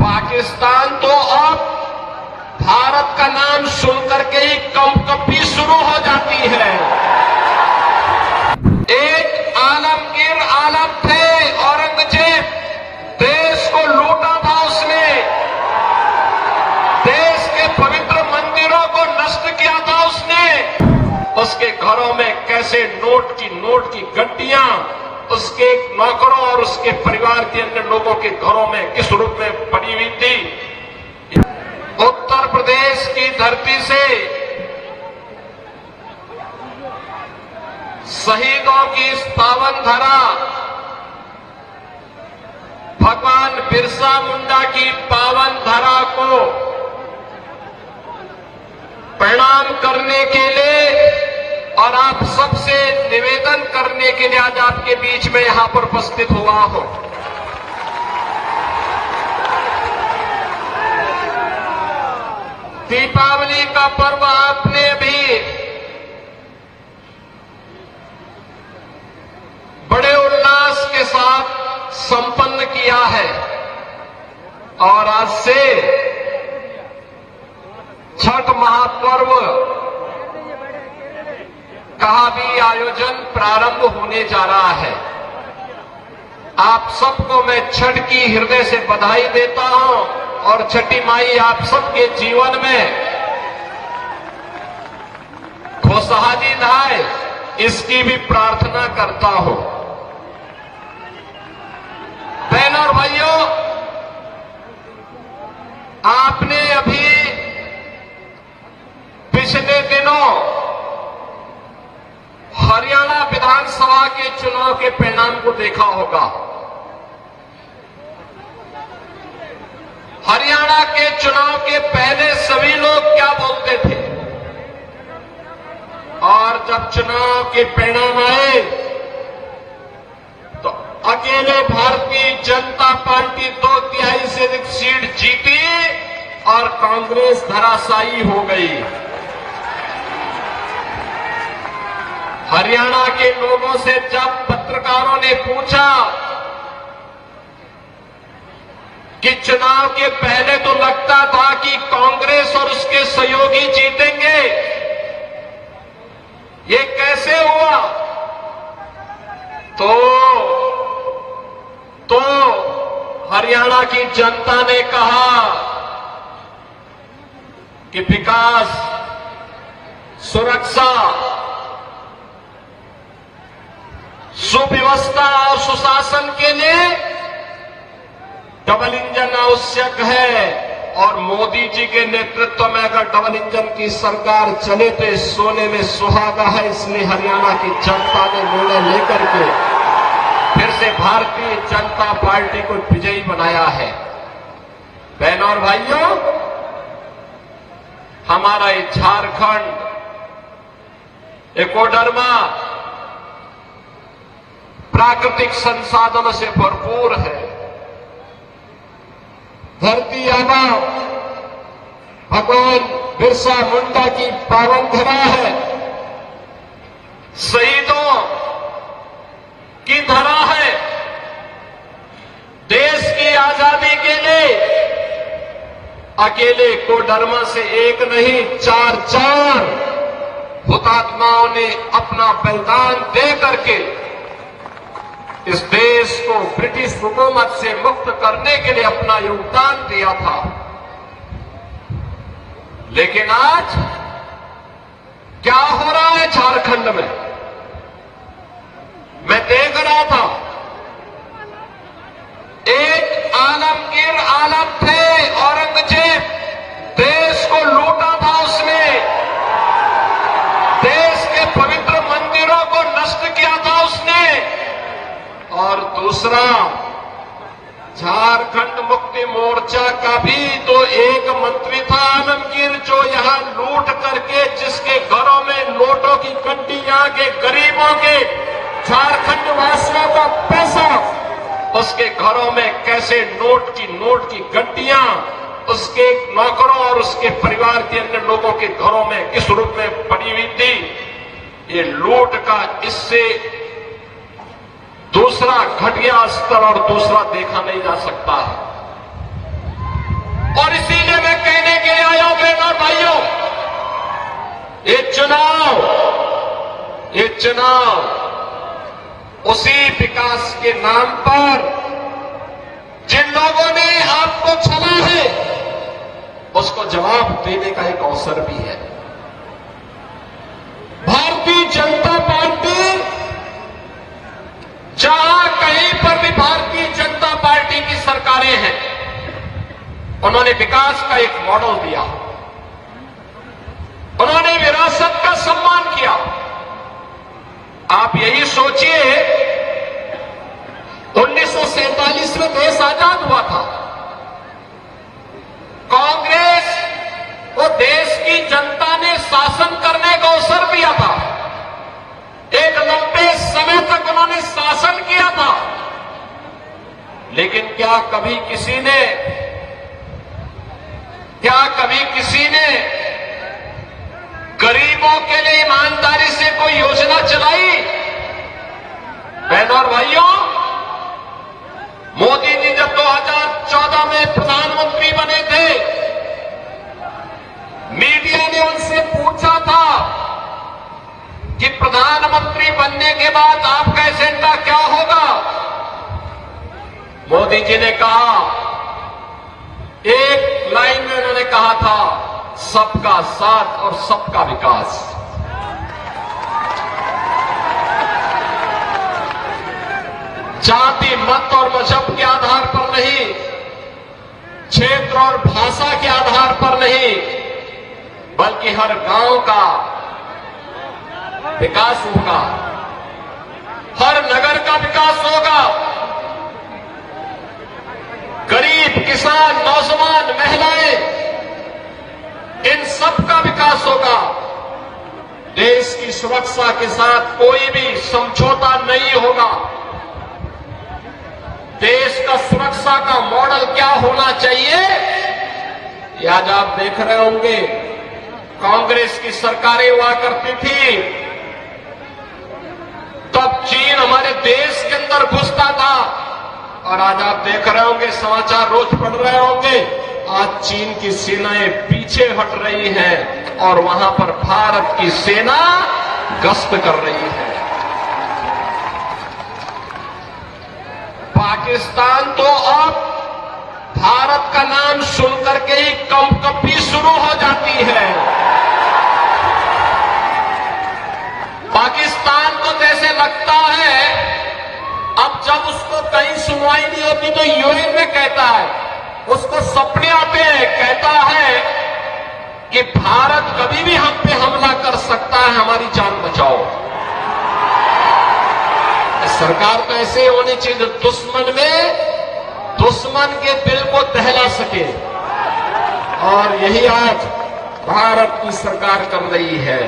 पाकिस्तान तो अब भारत का नाम सुनकर के ही कंपकपी शुरू हो जाती है। एक आलमगीर आलम थे, औरंगजेब, देश को लूटा था उसने, देश के पवित्र मंदिरों को नष्ट किया था उसने। उसके घरों में कैसे नोट की गड्डियां उसके नौकरों और उसके परिवार के अन्य लोगों के घरों में किस रूप में पड़ी हुई थी। उत्तर प्रदेश की धरती से शहीदों की इस पावन धरा, भगवान बिरसा मुंडा की पावन धरा को प्रणाम करने के लिए और आप सबसे निवेदन करने के लिए आज आपके बीच में यहां पर उपस्थित हुआ हूं। दीपावली का पर्व आपने भी बड़े उल्लास के साथ संपन्न किया है और आज से छठ महापर्व का भी आयोजन प्रारंभ होने जा रहा है। आप सबको मैं छठ की हृदय से बधाई देता हूं और छठी माई आप सबके जीवन में खुशहाली लाए, इसकी भी प्रार्थना करता हूं। बहनों और भाइयों, आपने अभी पिछले दिनों हरियाणा विधानसभा के चुनाव के परिणाम को देखा होगा। हरियाणा के चुनाव के पहले सभी लोग क्या बोलते थे और जब चुनाव के परिणाम आए तो अकेले भारतीय जनता पार्टी 2/3 से अधिक सीट जीती और कांग्रेस धराशायी हो गई। हरियाणा के लोगों से जब पत्रकारों ने पूछा कि चुनाव के पहले तो लगता था कि कांग्रेस और उसके सहयोगी जीतेंगे, ये कैसे हुआ, तो हरियाणा की जनता ने कहा कि विकास, सुरक्षा, सुव्यवस्था और सुशासन के लिए डबल इंजन आवश्यक है और मोदी जी के नेतृत्व में अगर डबल इंजन की सरकार चले तो इस सोने में सुहागा है। इसलिए हरियाणा की जनता ने निर्णय लेकर के फिर से भारतीय जनता पार्टी को विजयी बनाया है। बहनों और भाइयों, हमारा ये झारखंड एकोडर्मा प्राकृतिक संसाधनों से भरपूर है। धरती आबा भगवान बिरसा मुंडा की पावन धरा है, शहीदों की धरा है। देश की आजादी के लिए अकेले कोडरमा से एक नहीं 4 हुतात्माओं ने अपना बलिदान दे करके इस देश को ब्रिटिश हुकूमत से मुक्त करने के लिए अपना योगदान दिया था। लेकिन आज क्या हो रहा है झारखंड में, मैं देख रहा था। एक आलमगीर आलम थे, औरंगजेब, देश को लूटा था उसने, देश के पवित्र मंदिरों को नष्ट किया था उसने। और दूसरा, झारखंड मुक्ति मोर्चा का भी तो एक मंत्री था आलमगीर, जो यहां लूट करके जिसके घरों में नोटों की गड्डियां के गरीबों के झारखंड वासियों का पैसा उसके घरों में कैसे नोट की गड्डियां उसके नौकरों और उसके परिवार के अन्य लोगों के घरों में किस रूप में पड़ी हुई थी। ये लूट का इससे दूसरा घटिया स्तर और दूसरा देखा नहीं जा सकता है। ये चुनाव उसी विकास के नाम पर जिन लोगों ने आपको छला है उसको जवाब देने का एक अवसर भी है। भारतीय जनता पार्टी जहां कहीं पर भी भारतीय जनता पार्टी की सरकारें हैं, उन्होंने विकास का एक मॉडल दिया, उन्होंने विरासत का सम्मान किया। आप यही सोचिए 1947 में देश आजाद हुआ था, कांग्रेस को देश की जनता ने शासन करने का अवसर दिया था, एक लंबे समय तक उन्होंने शासन किया था, लेकिन क्या कभी किसी ने गरीबों के लिए ईमानदारी से कोई योजना चलाई? बहनों और भाइयों, मोदी जी जब 2014 में प्रधानमंत्री बने थे, मीडिया ने उनसे पूछा था कि प्रधानमंत्री बनने के बाद आपका एजेंडा क्या होगा? मोदी जी ने कहा, एक लाइन में उन्होंने कहा था, सबका साथ और सबका विकास। जाति, मत और मजहब के आधार पर नहीं, क्षेत्र और भाषा के आधार पर नहीं, बल्कि हर गांव का विकास होगा, हर नगर का विकास होगा, गरीब, किसान, नौजवान, महिलाएं, इन सब का विकास होगा। देश की सुरक्षा के साथ कोई भी समझौता नहीं होगा। देश का सुरक्षा का मॉडल क्या होना चाहिए, ये आज आप देख रहे होंगे। कांग्रेस की सरकारें हुआ करती थी, तब चीन हमारे देश के अंदर घुसता था, और आज आप देख रहे होंगे, समाचार रोज पढ़ रहे होंगे, आज चीन की सेनाएं पीछे हट रही हैं और वहां पर भारत की सेना गश्त कर रही है। पाकिस्तान तो अब भारत का नाम सुनकर के ही कंपकपी शुरू हो जाती है। पाकिस्तान को जैसे लगता है अब जब उसको कहीं सुनवाई नहीं होती तो यूएन में कहता है, उसको सपने आते हैं, कहता है कि भारत कभी भी हम पे हमला कर सकता है, हमारी जान बचाओ। सरकार तो ऐसे होनी चाहिए दुश्मन के दिल को दहला सके, और यही आज भारत की सरकार कर रही है।